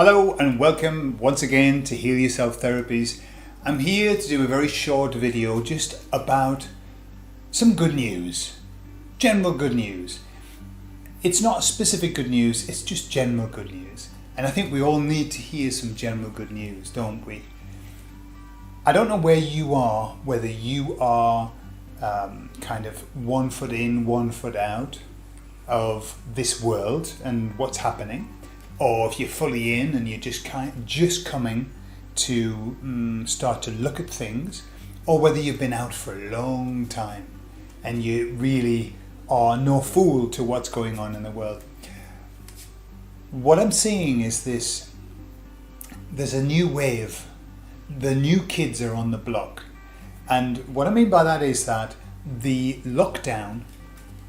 Hello and welcome once again to Heal Yourself Therapies. I'm here to do a very short video just about some good news, general good news. It's not specific good news, it's just general good news. And I think we all need to hear some general good news, don't we? I don't know where you are, whether you are kind of 1 foot in, 1 foot out of this world and what's happening, or if you're fully in and you're just coming to start to look at things, or whether you've been out for a long time and you really are no fool to what's going on in the world. What I'm seeing is there's a new wave. The new kids are on the block. And what I mean by that is that the lockdown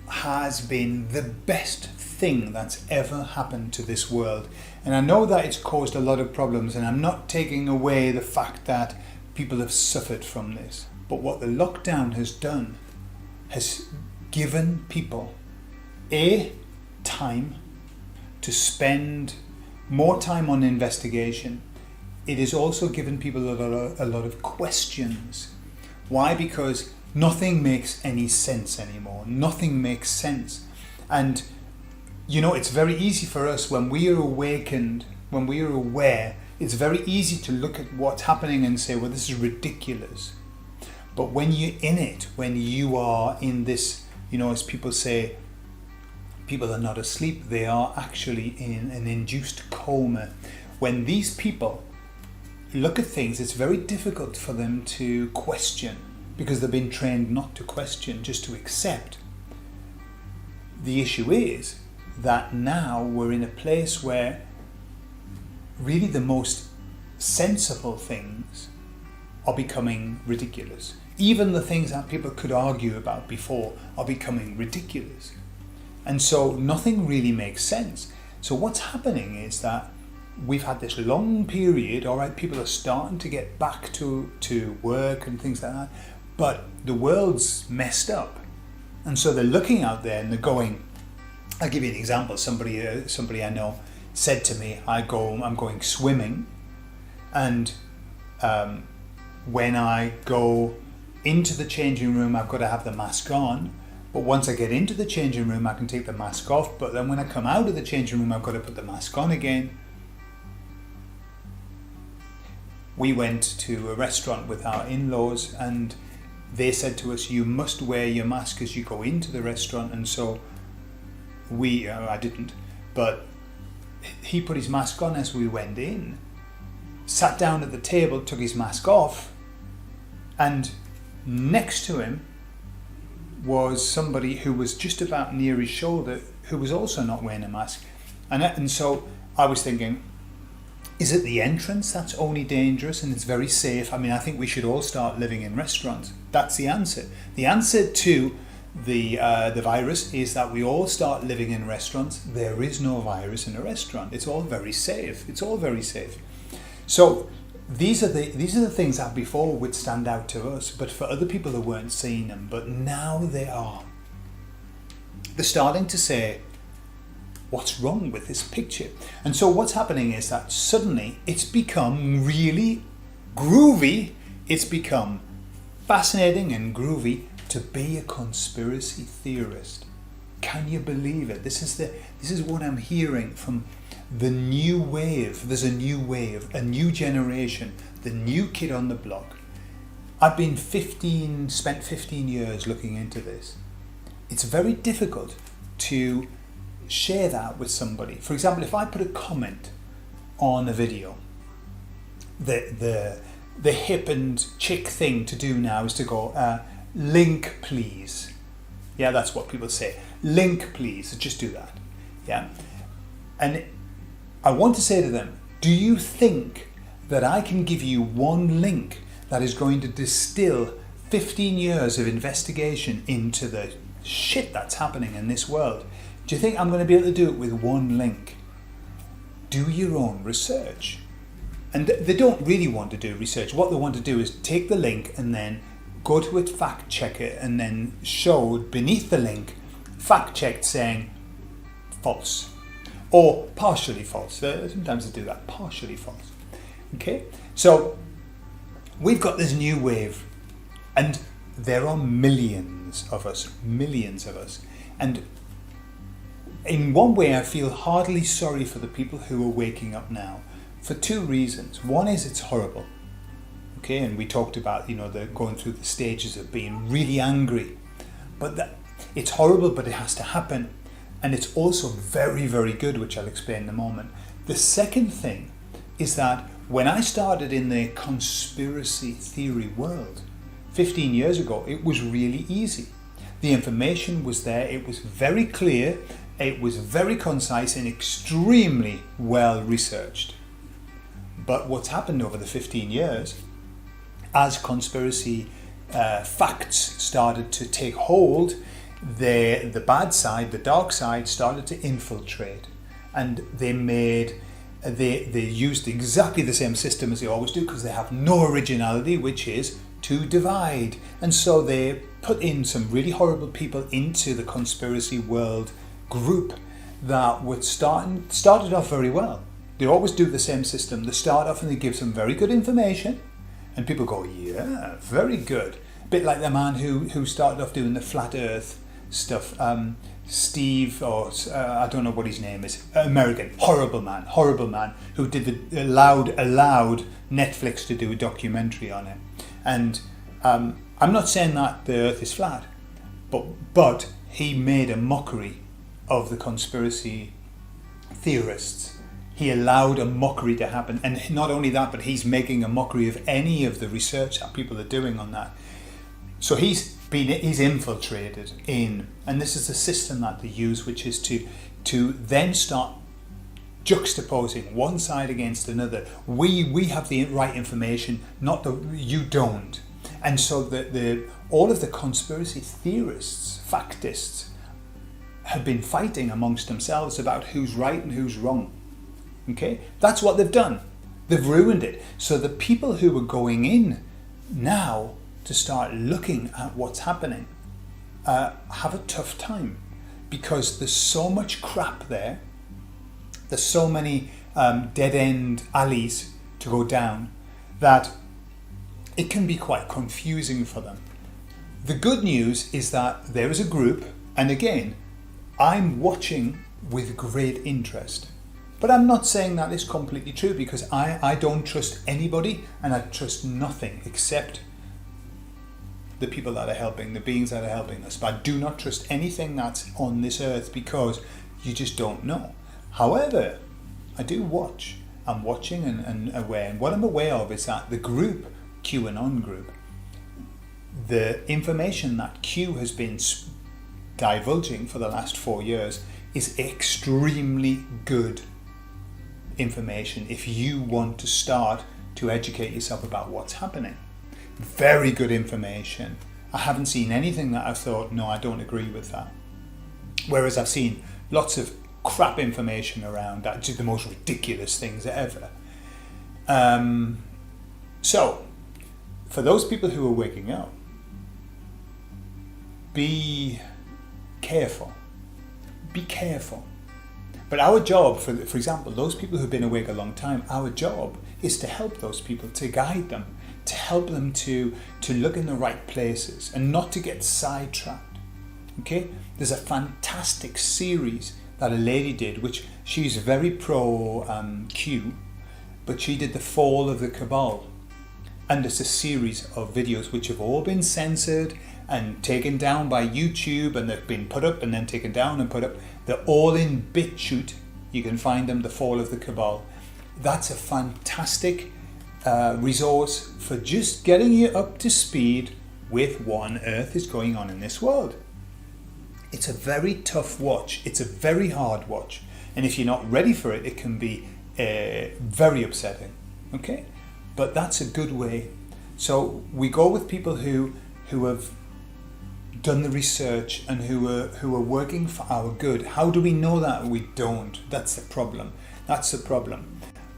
has been the best thing that's ever happened to this world. And I know that it's caused a lot of problems, and I'm not taking away the fact that people have suffered from this. But what the lockdown has done has given people time to spend more time on investigation. It has also given people a lot of questions. Why? Because nothing makes any sense anymore. Nothing makes sense. And you know, it's very easy for us when we are awakened, when we are aware, it's very easy to look at what's happening and say, well, this is ridiculous. But when you're in it, when you are in this, you know, as people say, people are not asleep, they are actually in an induced coma. When these people look at things, it's very difficult for them to question because they've been trained not to question, just to accept. The issue is that now we're in a place where really the most sensible things are becoming ridiculous. Even the things that people could argue about before are becoming ridiculous. And so nothing really makes sense. So what's happening is that we've had this long period, all right, people are starting to get back to work and things like that, but the world's messed up. And so they're looking out there and they're going, I'll give you an example. Somebody I know said to me, I'm going swimming, and when I go into the changing room, I've got to have the mask on. But once I get into the changing room, I can take the mask off. But then when I come out of the changing room, I've got to put the mask on again. We went to a restaurant with our in-laws, and they said to us, you must wear your mask as you go into the restaurant. And so I didn't, but he put his mask on as we went in, sat down at the table, took his mask off, and next to him was somebody who was just about near his shoulder who was also not wearing a mask. And so I was thinking, is it the entrance that's only dangerous and it's very safe? I mean, I think we should all start living in restaurants. That's the answer. The answer to the virus is that we all start living in restaurants. There is no virus in a restaurant. It's all very safe. It's all very safe. So these are the things that before would stand out to us, but for other people who weren't seeing them, but now they are. They're starting to say, what's wrong with this picture? And so what's happening is that suddenly it's become really groovy. It's become fascinating and groovy to be a conspiracy theorist. Can you believe it? This is what I'm hearing from the new wave. There's a new wave, a new generation, the new kid on the block. I've been spent 15 years looking into this. It's very difficult to share that with somebody. For example, if I put a comment on a video, the hip and chick thing to do now is to go, link please. Yeah, that's what people say. Link please, just do that. Yeah. And I want to say to them, do you think that I can give you one link that is going to distill 15 years of investigation into the shit that's happening in this world? Do you think I'm going to be able to do it with one link? Do your own research. And they don't really want to do research. What they want to do is take the link and then go to a fact checker and then show beneath the link, fact checked saying false. or partially false. Sometimes they do that, partially false. Okay, so we've got this new wave, and there are millions of us, and in one way I feel heartily sorry for the people who are waking up now, for two reasons. One is it's horrible, okay, and we talked about, the going through the stages of being really angry, but it's horrible, but it has to happen. And it's also very, very good, which I'll explain in a moment. The second thing is that when I started in the conspiracy theory world 15 years ago, it was really easy. The information was there, it was very clear, it was very concise and extremely well researched. But what's happened over the 15 years, as conspiracy facts started to take hold, the bad side, the dark side, started to infiltrate, and they used exactly the same system as they always do, because they have no originality, which is to divide. And so they put in some really horrible people into the conspiracy world group that would started off very well. They always do the same system. They start off and they give some very good information, and people go, yeah, very good. A bit like the man who started off doing the flat earth stuff, Steve, or I don't know what his name is, American, horrible man, who allowed Netflix to do a documentary on it. And I'm not saying that the earth is flat, but he made a mockery of the conspiracy theorists. He allowed a mockery to happen, and not only that, but he's making a mockery of any of the research that people are doing on that. So he's infiltrated in, and this is the system that they use, which is to then start juxtaposing one side against another. We have the right information, you don't. And so all of the conspiracy theorists, factists, have been fighting amongst themselves about who's right and who's wrong. Okay, that's what they've done. They've ruined it. So the people who are going in now to start looking at what's happening have a tough time, because there's so much crap there. There's so many dead-end alleys to go down that it can be quite confusing for them. The good news is that there is a group, and again, I'm watching with great interest. But I'm not saying that is completely true, because I don't trust anybody, and I trust nothing except the people that are helping, the beings that are helping us. But I do not trust anything that's on this earth, because you just don't know. However, I do watch. I'm watching and aware. And what I'm aware of is that the group, QAnon group, the information that Q has been divulging for the last 4 years is extremely good information if you want to start to educate yourself about what's happening. Very good information. I haven't seen anything that I've thought, no, I don't agree with that. Whereas I've seen lots of crap information around that, just the most ridiculous things ever. So, for those people who are waking up, be careful. Be careful. But our job, for example, those people who've been awake a long time, our job is to help those people, to guide them, to help them to look in the right places and not to get sidetracked. Okay? There's a fantastic series that a lady did, which she's very pro Q, but she did The Fall of the Cabal. And it's a series of videos which have all been censored and taken down by YouTube, and they've been put up and then taken down and put up. They're all in BitChute. You can find them, The Fall of the Cabal. That's a fantastic resource for just getting you up to speed with what on earth is going on in this world. It's a very tough watch. It's a very hard watch. And if you're not ready for it, it can be very upsetting. Okay? But that's a good way. So we go with people who have done the research and who are working for our good. How do we know that? We don't. That's the problem.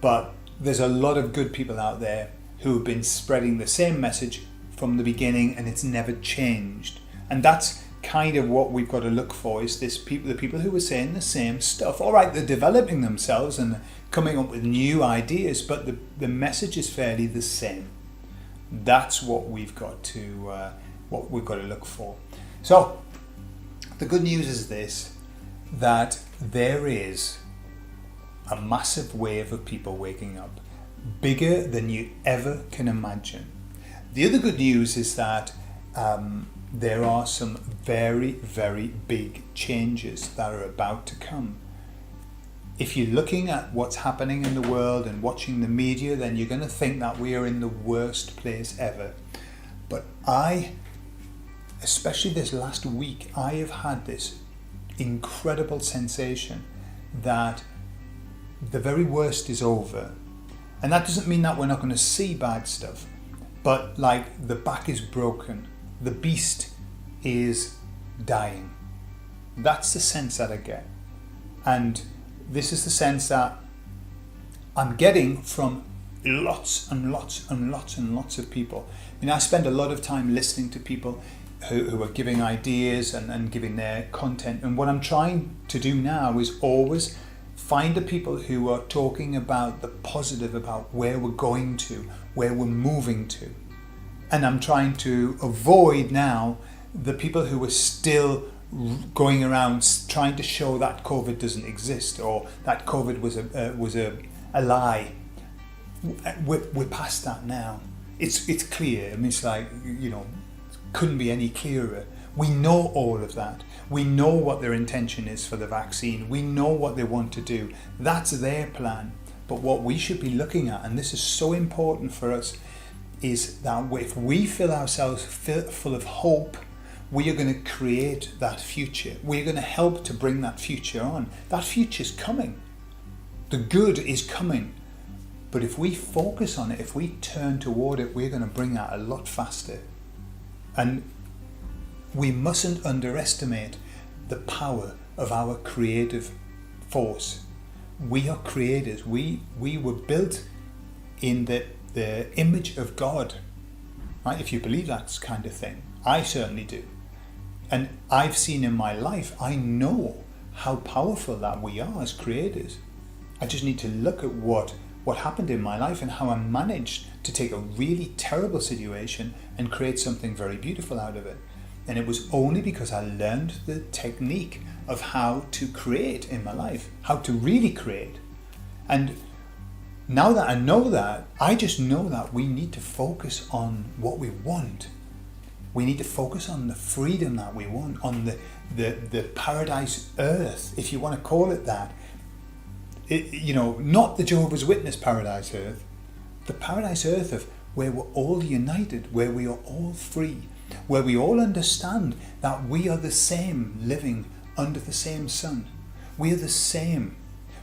But there's a lot of good people out there who have been spreading the same message from the beginning, and it's never changed. And that's kind of what we've got to look for is the people who are saying the same stuff. All right, they're developing themselves and coming up with new ideas, but the message is fairly the same. That's what we've got to look for. So the good news is this, that there is a massive wave of people waking up, bigger than you ever can imagine. The other good news is that there are some very, very big changes that are about to come. If you're looking at what's happening in the world and watching the media, then you're going to think that we are in the worst place ever. But especially this last week, I have had this incredible sensation that the very worst is over. And that doesn't mean that we're not going to see bad stuff, but like the back is broken, the beast is dying. That's the sense that I get. And this is the sense that I'm getting from lots and lots and lots and lots of people. I mean, I spend a lot of time listening to people who are giving ideas and giving their content. And what I'm trying to do now is always find the people who are talking about the positive, about where we're going to, where we're moving to. And I'm trying to avoid now the people who are still going around trying to show that COVID doesn't exist or that COVID was a lie. We're past that now. It's clear. I mean, it's like, couldn't be any clearer. We know all of that. We know what their intention is for the vaccine. We know what they want to do. That's their plan. But what we should be looking at, and this is so important for us, is that if we fill ourselves full of hope, we are going to create that future. We're going to help to bring that future on. That future's coming. The good is coming. But if we focus on it, if we turn toward it, we're going to bring that a lot faster. And we mustn't underestimate the power of our creative force. We are creators. We were built in the image of God, right? If you believe that kind of thing. I certainly do. And I've seen in my life, I know how powerful that we are as creators. I just need to look at what happened in my life and how I managed to take a really terrible situation and create something very beautiful out of it. And it was only because I learned the technique of how to create in my life, how to really create. And now that I know that, I just know that we need to focus on what we want. We need to focus on the freedom that we want, on the paradise earth, if you want to call it that. Not the Jehovah's Witness paradise earth, the paradise earth of where we're all united, where we are all free, where we all understand that we are the same living under the same sun. We are the same,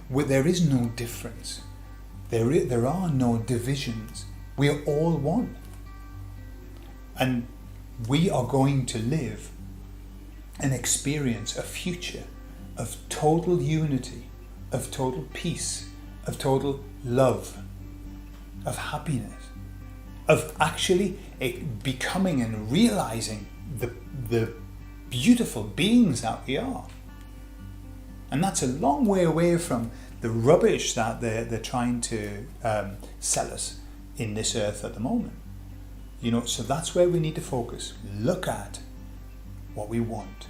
where there is no difference. There are no divisions. We are all one. And we are going to live and experience a future of total unity, of total peace, of total love, of happiness, of actually becoming and realizing the beautiful beings that we are. And that's a long way away from the rubbish that they're trying to sell us in this earth at the moment. So that's where we need to focus. Look at what we want.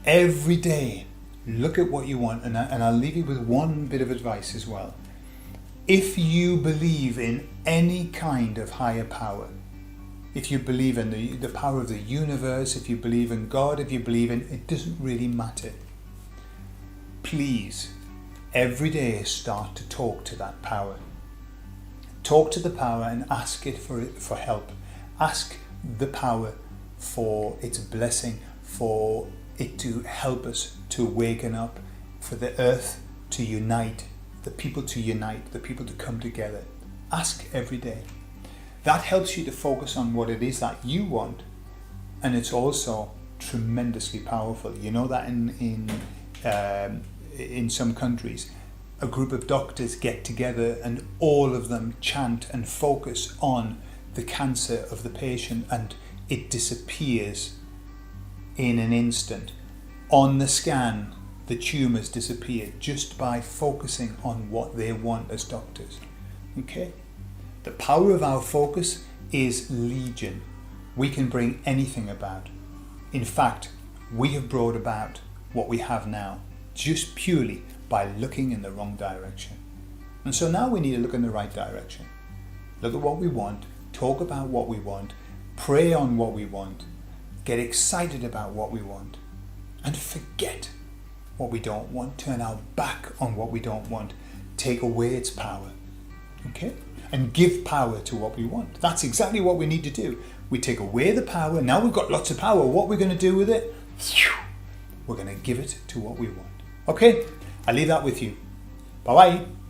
Every day, look at what you want. And I'll leave you with one bit of advice as well. If you believe in any kind of higher power, if you believe in the power of the universe, if you believe in God, if you believe in, it doesn't really matter. Please, every day start to talk to that power. Talk to the power and ask it for help. Ask the power for its blessing, for it to help us to waken up, for the earth to unite, the people to come together. Ask every day. That helps you to focus on what it is that you want, and it's also tremendously powerful. You know that in some countries, a group of doctors get together and all of them chant and focus on the cancer of the patient, and it disappears in an instant. On the scan, the tumours disappeared just by focusing on what they want as doctors. Okay? The power of our focus is legion. We can bring anything about. In fact, we have brought about what we have now just purely by looking in the wrong direction. And so now we need to look in the right direction. Look at what we want, talk about what we want, pray on what we want, get excited about what we want, and forget what we don't want, turn our back on what we don't want, take away its power, okay? And give power to what we want. That's exactly what we need to do. We take away the power, now we've got lots of power, what we're going to do with it? We're going to give it to what we want. Okay, I leave that with you. Bye-bye.